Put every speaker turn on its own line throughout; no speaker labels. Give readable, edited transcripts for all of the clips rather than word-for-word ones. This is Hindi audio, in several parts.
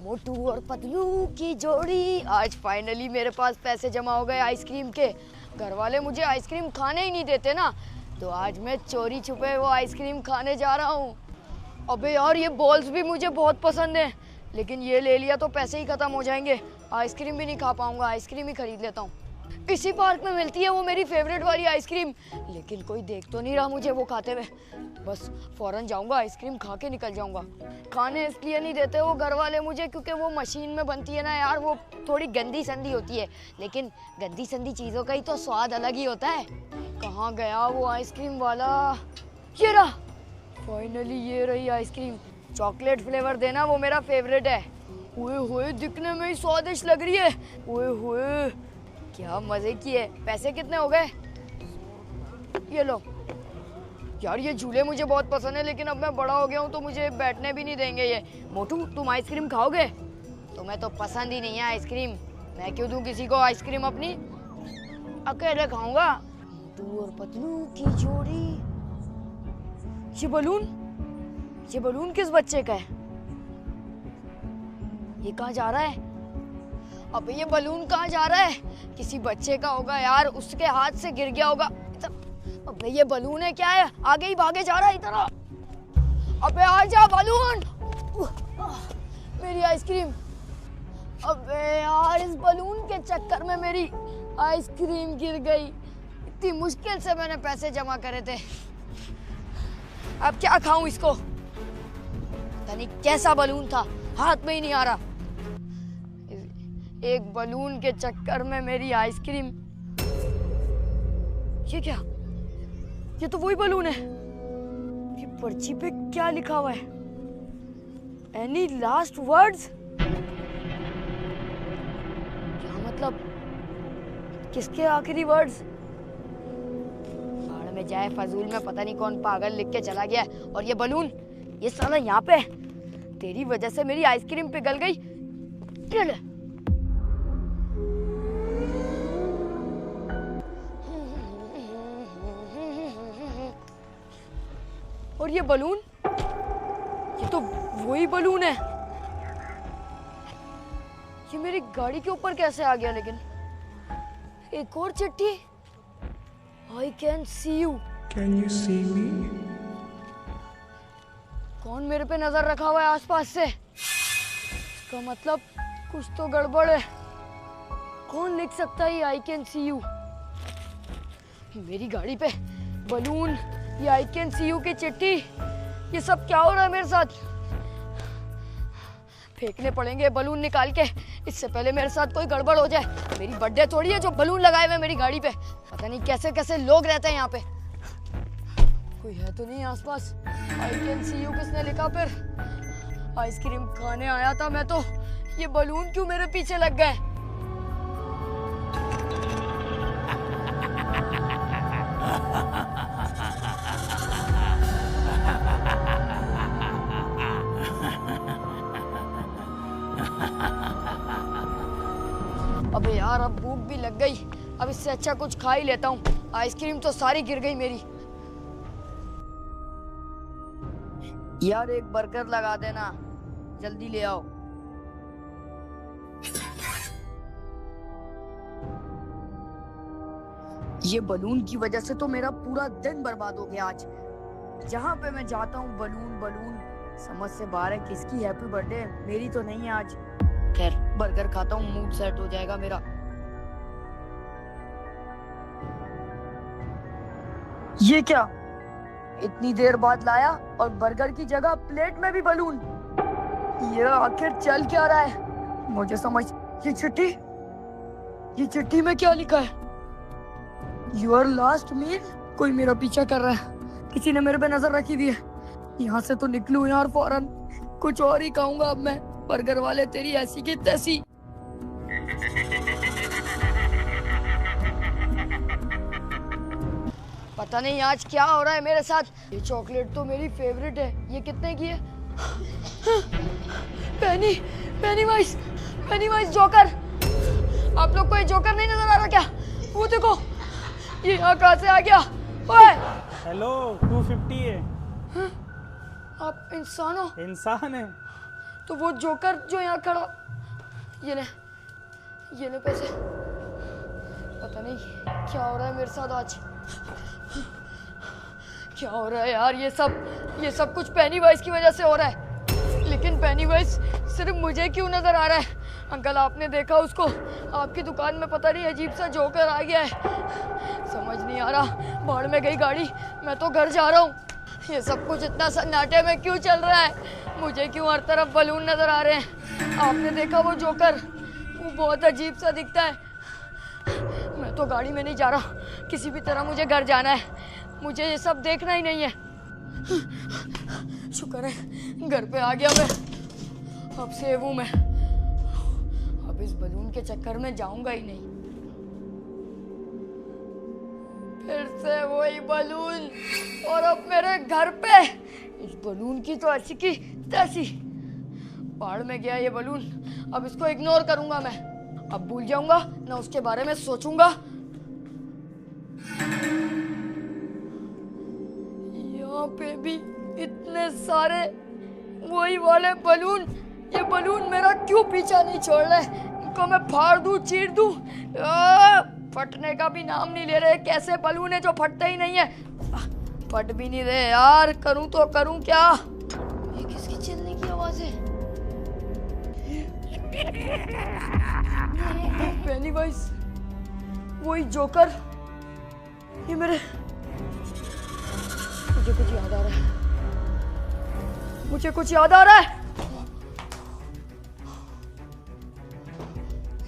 मोटू और पतलू की जोड़ी। आज फाइनली मेरे पास पैसे जमा हो गए आइसक्रीम के। घर वाले मुझे आइसक्रीम खाने ही नहीं देते ना, तो आज मैं चोरी छुपे वो आइसक्रीम खाने जा रहा हूँ। अबे यार, ये बॉल्स भी मुझे बहुत पसंद है, लेकिन ये ले लिया तो पैसे ही खत्म हो जाएंगे। आइसक्रीम भी नहीं खा पाऊंगा, आइसक्रीम ही खरीद लेता हूँ। इसी पार्क में मिलती है वो मेरी फेवरेट वाली आइसक्रीम, लेकिन कोई देख तो नहीं रहा मुझे वो खाते हुए। बस फौरन जाऊंगा, आइसक्रीम खा के निकल जाऊंगा। खाने इसलिए नहीं देते वो घर वाले मुझे क्योंकि वो मशीन में बनती है ना यार, वो थोड़ी गंदी संदी होती है। लेकिन गंदी संदी चीज़ों का ही तो स्वाद अलग ही होता है। कहाँ गया वो आइसक्रीम वाला? ये रहा, फाइनली ये रही आइसक्रीम। चॉकलेट फ्लेवर देना, वो मेरा फेवरेट है। ओए होए, दिखने में ही स्वादिष्ट लग रही है। ओए होए, क्या मजे की है। पैसे कितने हो गए? ये लो। यार ये झूले मुझे बहुत पसंद है, लेकिन अब मैं बड़ा हो गया हूँ तो मुझे बैठने भी नहीं देंगे ये। मोटू, तुम आइसक्रीम खाओगे? तुम्हें तो पसंद ही नहीं है आइसक्रीम, मैं क्यों दूं किसी को आइसक्रीम अपनी? अकेले खाऊंगा। मोटू और पतलू की जोड़ी। ये बलून किस बच्चे का है? ये कहाँ जा रहा है? अबे ये बलून कहाँ जा रहा है? किसी बच्चे का होगा यार, उसके हाथ से गिर गया होगा। अबे ये बलून है क्या है? आगे ही भागे जा रहा है इधर। अबे आजा बलून। मेरी आइसक्रीम। अबे यार, इस बलून के चक्कर में मेरी आइसक्रीम गिर गई। इतनी मुश्किल से मैंने पैसे जमा करे थे, अब क्या खाऊं इसको? पता नहीं कैसा बलून था, हाथ में ही नहीं आ रहा। एक बलून के चक्कर में मेरी आइसक्रीम। ये क्या? ये तो वही बलून है। ये पर्ची पे क्या लिखा हुआ है? Any last words? क्या मतलब? किसके आखिरी वर्ड्स? भाड़ में जाए फजूल में, पता नहीं कौन पागल लिख के चला गया। और ये बलून, ये साला यहाँ पे। तेरी वजह से मेरी आइसक्रीम पिघल गई। और ये बलून, ये तो वही बलून है। ये मेरी गाड़ी के ऊपर कैसे आ गया? लेकिन एक और चिट्ठी। I can see you.
Can you see me?
कौन मेरे पे नजर रखा हुआ है आसपास से? इसका मतलब कुछ तो गड़बड़ है। कौन लिख सकता है I can see you? मेरी गाड़ी पे बलून, ये I can see you की चिट्ठी, ये सब क्या हो रहा है मेरे साथ? फेंकने पड़ेंगे बलून निकाल के, इससे पहले मेरे साथ कोई गड़बड़ हो जाए। मेरी बर्थडे थोड़ी है जो बलून लगाए हुए मेरी गाड़ी पे। पता नहीं कैसे कैसे लोग रहते हैं यहाँ पे। कोई है तो नहीं आसपास? I can see you किसने लिखा? फिर आइसक्रीम खाने आया था मैं तो, ये बलून क्यों मेरे पीछे लग गए? अबे यार, अब भूख भी लग गई। अब इससे अच्छा कुछ खा ही लेता हूँ। आइसक्रीम तो सारी गिर गई मेरी। यार एक बर्गर लगा देना, जल्दी ले आओ। ये बलून की वजह से तो मेरा पूरा दिन बर्बाद हो गया आज। जहाँ पे मैं जाता हूँ बलून बलून, समझ से बाहर है किसकी हैप्पी बर्थडे, मेरी तो नहीं है आज। खैर बर्गर खाता हूँ, मूड सेट हो जाएगा मेरा। ये क्या? इतनी देर बाद लाया और बर्गर की जगह प्लेट में भी बलून। ये आखिर चल क्या रहा है मुझे समझ। ये चिट्ठी में क्या लिखा है? Your last meal. कोई मेरा पीछा कर रहा है, किसी ने मेरे पे नजर रखी हुई है। यहाँ से तो निकलूं यार फौरन, कुछ और ही खाऊंगा अब मैं। बर्गर वाले तेरी ऐसी की तैसी। पता नहीं आज क्या हो रहा है मेरे साथ। ये चॉकलेट तो मेरी फेवरेट है। ये कितने की है? Penny-wise joker. आप लोग को ये जोकर नहीं नजर आ रहा क्या? वो देखो, ये यहाँ कहाँ से आ गया? ओए!
हेलो, 250 है।
आप इंसान हो?
इंसान है।
तो तो वो जोकर जो यहाँ खड़ा, ये ले पैसे। पता नहीं क्या हो रहा है मेरे साथ आज, क्या हो रहा है यार। ये सब कुछ पेनीवाइज की वजह से हो रहा है। लेकिन पेनीवाइज सिर्फ मुझे क्यों नजर आ रहा है? अंकल आपने देखा उसको? आपकी दुकान में पता नहीं अजीब सा जोकर आ गया है। समझ नहीं आ रहा, भाड़ में गई गाड़ी, मैं तो घर जा रहा हूँ। ये सब कुछ इतना सन्नाटे में क्यों चल रहा है? मुझे क्यों हर तरफ बलून नजर आ रहे हैं? आपने देखा वो जोकर? वो बहुत अजीब सा दिखता है। मैं तो गाड़ी में नहीं जा रहा, किसी भी तरह मुझे घर जाना है। मुझे ये सब देखना ही नहीं है। शुक्र है घर पे आ गया मैं, अब सेव हूं मैं। अब इस बलून के चक्कर में जाऊंगा ही नहीं। फिर से वही बलून, और अब मेरे घर पे। इस बलून की तो ऐसी की तैसी। पहाड़ में गया ये बलून, अब इसको इग्नोर करूंगा मैं। अब भूल जाऊंगा ना, उसके बारे में सोचूंगा। यहाँ पे भी इतने सारे वही वाले बलून। ये बलून मेरा क्यों पीछा नहीं छोड़ रहे? इनको मैं फाड़ दूं, चीर दूं, फटने का भी नाम नहीं ले रहे। कैसे बलून है जो फटते ही नहीं है? फट भी नहीं रहे यार। करूं तो करूं क्या? ये किसकी चलने की आवाज है? पेनीवाइज, वही जोकर। ये मुझे कुछ याद आ रहा है, मुझे कुछ याद आ रहा है।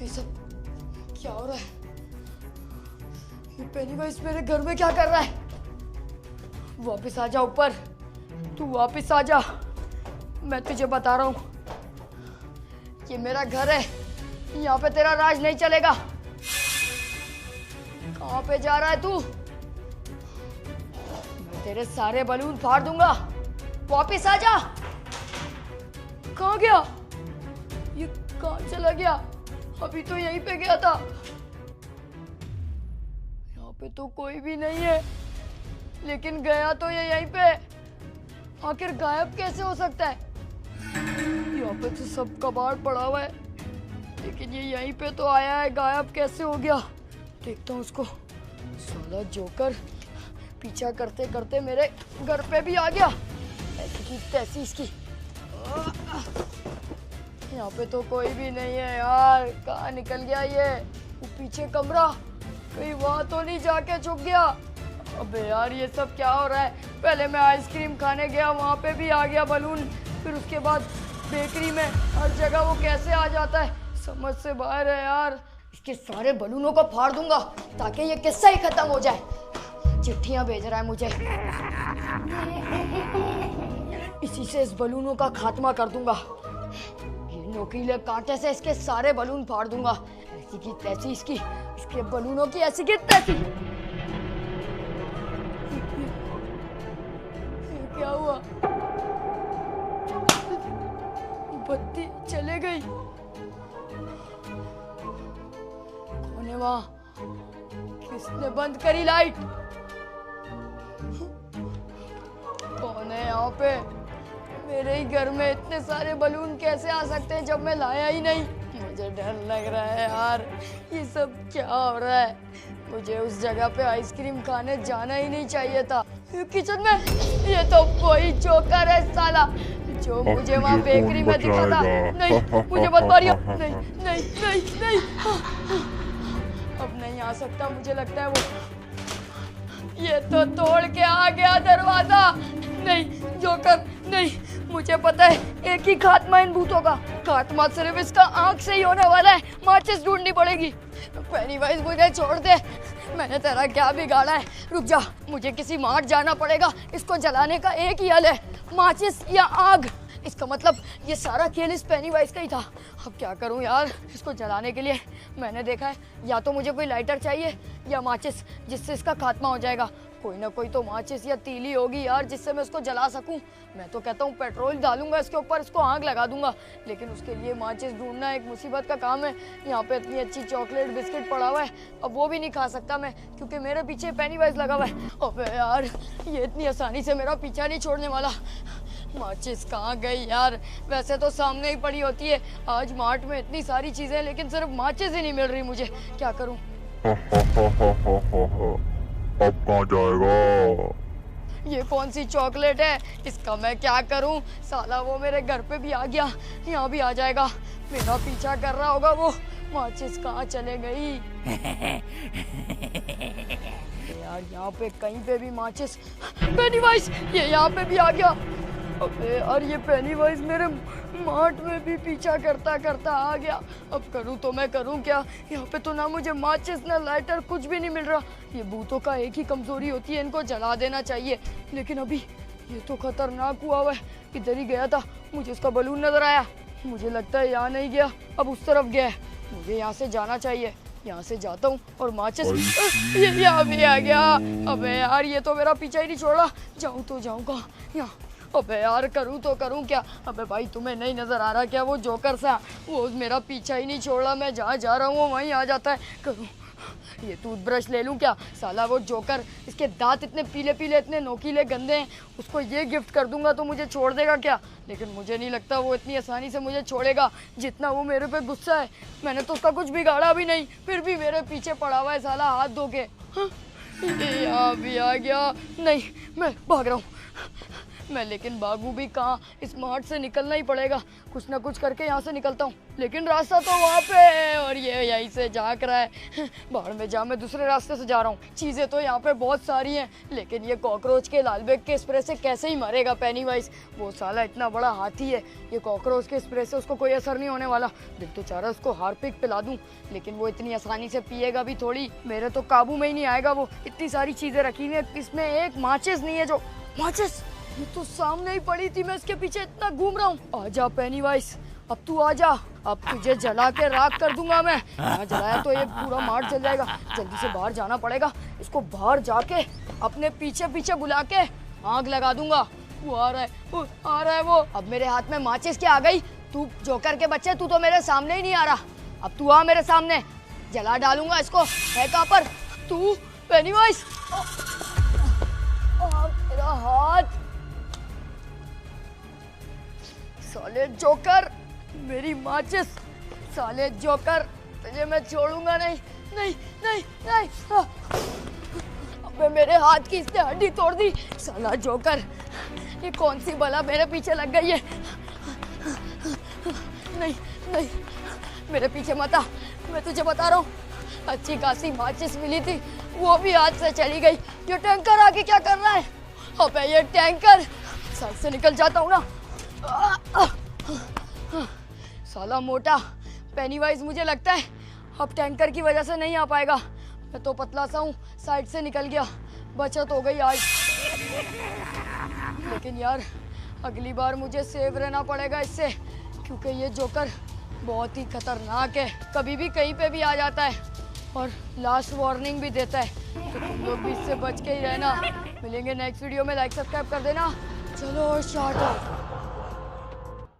ये सब क्या हो रहा है? ये पेनीवाइज मेरे घर में क्या कर रहा है? वापस आ जा ऊपर, तू वापस आ जा। मैं तुझे बता रहा हूं, ये मेरा घर है, यहाँ पे तेरा राज नहीं चलेगा। कहाँ पे जा रहा है तू? मैं तेरे सारे बलून फाड़ दूंगा। वापिस आ जा। कहाँ गया ये? कहाँ चला गया? अभी तो यहीं पे गया था। यहाँ पे तो कोई भी नहीं है, लेकिन गया तो ये यहीं पे। आखिर गायब कैसे हो सकता है? यहाँ पे तो सब कबाड़ पड़ा हुआ है, लेकिन ये यहीं पे तो आया है। गायब कैसे हो गया? देखता हूँ उसको। साला जोकर पीछा करते करते मेरे घर पे भी आ गया। ऐसी की तैसी इसकी। यहाँ पे तो कोई भी नहीं है यार। कहाँ निकल गया ये? वो पीछे कमरा, कहीं वहाँ तो नहीं जाके छुप गया? अबे यार ये सब क्या हो रहा है? पहले मैं आइसक्रीम खाने गया, वहाँ पे भी आ गया बलून। फिर उसके बाद बेकरी में, हर जगह वो कैसे आ जाता है? समझ से बाहर है यार। इसके सारे बलूनों को फाड़ दूंगा ताकि ये किस्सा ही खत्म हो जाए। चिट्ठियां भेज रहा है मुझे, इसी से इस बलूनों का खात्मा कर दूंगा। ये नोकीले कांटे से इसके सारे बलून फाड़ दूंगा। ऐसी की तैसी इसकी, इसके बलूनों की ऐसी की तैसी। ये क्या हुआ? बत्ती चले गई। कौन है वहां? किसने बंद करी लाइट? कौन है यहाँ पे? मेरे ही घर में इतने सारे बलून कैसे आ सकते हैं जब मैं लाया ही नहीं? मुझे डर लग रहा है यार, ये सब क्या हो रहा है? मुझे उस जगह पे आइसक्रीम खाने जाना ही नहीं चाहिए था। किचन में ये तो वही जोकर है साला, जो मुझे वहाँ बेकरी में दिखा था। नहीं, मुझे मत मारियो। नहीं नहीं नहीं नहीं, अब नहीं आ सकता। मुझे लगता है वो ये तो तोड़ के आ गया दरवाजा। नहीं जोकर नहीं, मुझे पता है एक ही खात्मा इन भूतों का। खात्मा सिर्फ इसका आंख से ही होने वाला है। माचिस ढूंढनी पड़ेगी। पेनीवाइज मुझे छोड़ दे, मैंने तेरा क्या बिगाड़ा है? रुक जा, मुझे किसी मार्ट जाना पड़ेगा। इसको जलाने का एक ही हल है, माचिस या आग। इसका मतलब ये सारा खेल इस पेनीवाइज का ही था। अब क्या करूं यार? इसको जलाने के लिए मैंने देखा है या तो मुझे कोई लाइटर चाहिए या माचिस, जिससे इसका खात्मा हो जाएगा। कोई ना कोई तो माचिस या तीली होगी यार, जिससे मैं इसको जला सकूं। मैं तो कहता हूँ पेट्रोल डालूंगा इसके ऊपर, इसको आग लगा दूंगा। लेकिन उसके लिए माचिस ढूंढना एक मुसीबत का काम है। यहाँ पे इतनी अच्छी चॉकलेट बिस्किट पड़ा हुआ है, अब वो भी नहीं खा सकता मैं, क्योंकि मेरे पीछे पेनीवाइज लगा हुआ है। अबे यार, ये इतनी आसानी से मेरा पीछा नहीं छोड़ने वाला। माचिस कहाँ गई यार? वैसे तो सामने ही पड़ी होती है। आज मार्ट में इतनी सारी चीजें हैं लेकिन सिर्फ माचिस ही नहीं मिल रही मुझे। क्या करूं?
अब कहाँ जाएगा?
ये कौन सी चॉकलेट है? इसका मैं क्या करूं? साला वो मेरे घर पे भी आ गया, यहाँ भी आ जाएगा। मेरा पीछा कर रहा होगा वो। माचिस कहाँ चले गई? यार यहाँ पे कहीं पे भी माचिस। पेनीवाइज ये यहाँ पे भी आ गया। अबे यार ये पेनीवाइज मेरे मार्ट में भी पीछा करता करता आ गया। अब करूँ तो मैं करूँ क्या? यहाँ पे तो ना मुझे माचिस ना लाइटर कुछ भी नहीं मिल रहा। ये भूतों का एक ही कमजोरी होती है, इनको जला देना चाहिए। लेकिन अभी ये तो खतरनाक हुआ है। इधर ही गया था, मुझे उसका बलून नजर आया। मुझे लगता है यहाँ नहीं गया, अब उस तरफ गया है। मुझे यहाँ से जाना चाहिए। यहाँ से जाता हूँ और माचिस ये यहाँ भी आ गया। अबे यार ये तो मेरा पीछा ही नहीं छोड़ रहा। जाऊँ तो जाऊँ कहाँ? यहाँ। अबे यार करूँ तो करूँ क्या? अबे भाई तुम्हें नहीं नजर आ रहा क्या वो जोकर सा? वो मेरा पीछा ही नहीं छोड़ रहा। मैं जहाँ जा रहा हूँ वो वहीं आ जाता है। करूँ ये टूथब्रश ले लूँ क्या? साला वो जोकर, इसके दांत इतने पीले पीले, इतने नोकीले गंदे हैं। उसको ये गिफ्ट कर दूंगा तो मुझे छोड़ देगा क्या? लेकिन मुझे नहीं लगता वो इतनी आसानी से मुझे छोड़ेगा, जितना वो मेरे पे गुस्सा है। मैंने तो उसका कुछ बिगाड़ा भी नहीं, फिर भी मेरे पीछे पड़ा हुआ है साला हाथ धो के। ये यहाँ भी आ गया। नहीं मैं भाग रहा हूँ मैं, लेकिन भागूं भी कहाँ? इस मार्ट से निकलना ही पड़ेगा। कुछ ना कुछ करके यहाँ से निकलता हूँ, लेकिन रास्ता तो वहाँ पे है और ये यहीं से झांक रहा है। बाहर में जा, मैं दूसरे रास्ते से जा रहा हूँ। चीज़ें तो यहाँ पे बहुत सारी हैं, लेकिन ये कॉकरोच के लालबेग के स्प्रे से कैसे ही मरेगा पेनीवाइज? वो साला इतना बड़ा हाथी है, ये कॉकरोच के स्प्रे से उसको कोई असर नहीं होने वाला। दिल तो चाह रहा है उसको हार्पिक पिला दूँ, लेकिन वो इतनी आसानी से पिएगा भी थोड़ी। मेरे तो काबू में ही नहीं आएगा वो। इतनी सारी चीज़ें रखी हुई हैं, इसमें एक माचिस नहीं है। जो माचिस ये तो सामने ही पड़ी थी, मैं इसके पीछे इतना घूम रहा हूँ। आजा पेनीवाइज, अब तू आजा। अब तुझे जला के राख कर दूंगा मैं। यहाँ जलाया तो ये पूरा मार्ट जल जाएगा। जल्दी से बाहर जाना पड़ेगा। इसको बाहर जाके अपने पीछे पीछे बुला के आग लगा दूंगा। वो आ रहा है, वो आ रहा है वो। अब मेरे हाथ में माचिस क्या आ गई? तू जोकर के बच्चे, तू तो मेरे सामने ही नहीं आ रहा। अब तू आ मेरे सामने, जला डालूंगा इसको। है कहाँ पर तू पेनीवाइज? मेरा हाथ। साले जोकर, मेरी माचिस। साले जोकर, तुझे मैं छोड़ूंगा नहीं। नहीं नहीं नहीं। अबे मेरे हाथ की इसने हड्डी तोड़ दी। साला जोकर, ये कौन सी बला मेरे पीछे लग गई है? नहीं नहीं, मेरे पीछे मत आ, मैं तुझे बता रहा हूँ। अच्छी खासी माचिस मिली थी, वो भी हाथ से चली गई। ये टैंकर आगे क्या कर रहा है? अबे ये टैंकर, साइड से निकल जाता हूँ ना। साला मोटा पेनीवाइज, मुझे लगता है अब टैंकर की वजह से नहीं आ पाएगा। मैं तो पतला सा हूँ, साइड से निकल गया, बचत हो गई आज। लेकिन यार अगली बार मुझे सेव रहना पड़ेगा इससे, क्योंकि ये जोकर बहुत ही खतरनाक है। कभी भी कहीं पे भी आ जाता है और लास्ट वार्निंग भी देता है। तो तुम लोग भी इससे बच के ही रहना। मिलेंगे नेक्स्ट वीडियो में। लाइक सब्सक्राइब कर देना। चलो शार्ट।